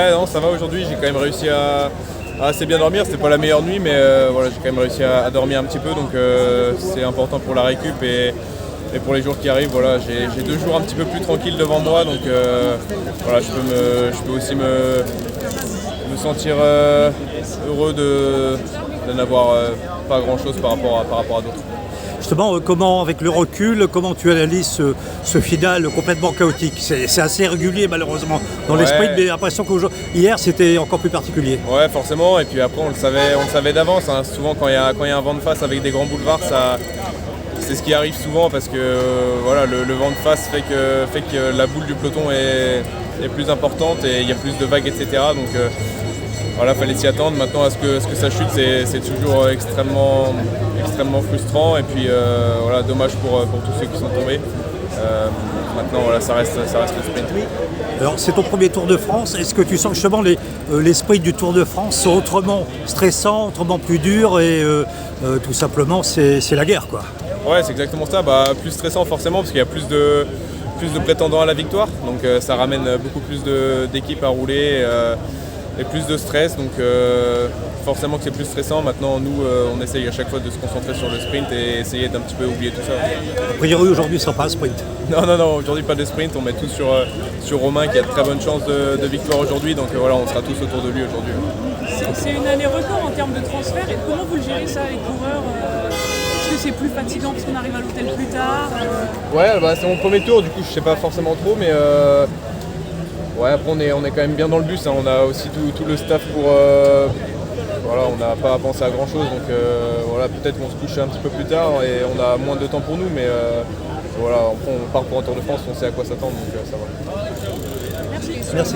Ouais, non, ça va aujourd'hui, j'ai quand même réussi à assez bien dormir. C'était pas la meilleure nuit, mais voilà, j'ai quand même réussi à dormir un petit peu, donc c'est important pour la récup et pour les jours qui arrivent. Voilà, j'ai 2 jours un petit peu plus tranquilles devant moi, donc voilà, je peux aussi me sentir heureux de n'avoir pas grand chose par rapport à d'autres. Justement, comment, avec le recul, comment tu analyses ce final complètement chaotique? C'est assez régulier malheureusement dans les sprints, mais j'ai l'impression qu'hier c'était encore plus particulier. Ouais, forcément, et puis après on le savait d'avance, hein. Souvent quand il y a un vent de face avec des grands boulevards, c'est ce qui arrive souvent parce que voilà, le vent de face fait que la boule du peloton est plus importante et il y a plus de vagues, etc. Donc voilà, fallait s'y attendre. Maintenant, à ce que ça chute, c'est toujours extrêmement frustrant. Et puis voilà, dommage pour tous ceux qui sont tombés. Maintenant, voilà, ça reste le sprint. Alors, c'est ton premier Tour de France. Est-ce que tu sens que justement les sprints du Tour de France sont autrement stressants, autrement plus durs et tout simplement c'est la guerre, quoi? Ouais, c'est exactement ça. Plus stressant forcément parce qu'il y a plus de prétendants à la victoire. Donc ça ramène beaucoup plus d'équipes à rouler. Et plus de stress, donc forcément que c'est plus stressant. Maintenant, nous, on essaye à chaque fois de se concentrer sur le sprint et essayer d'un petit peu oublier tout ça. A priori, aujourd'hui, ce ne sera pas un sprint. Non, aujourd'hui pas de sprint. On met tout sur Romain qui a de très bonnes chances de victoire aujourd'hui. Donc voilà, on sera tous autour de lui aujourd'hui. C'est une année record en termes de transfert. Et comment vous le gérez ça, les coureurs Est-ce que c'est plus fatigant parce qu'on arrive à l'hôtel plus tard Ouais, c'est mon premier tour, du coup je sais pas forcément trop, mais ouais, après on est quand même bien dans le bus, hein. On a aussi tout le staff pour... voilà, on n'a pas à penser à grand chose, donc voilà, peut-être qu'on se couche un petit peu plus tard et on a moins de temps pour nous, mais voilà, après on part pour un Tour de France, on sait à quoi s'attendre, donc ça va. Merci. Merci.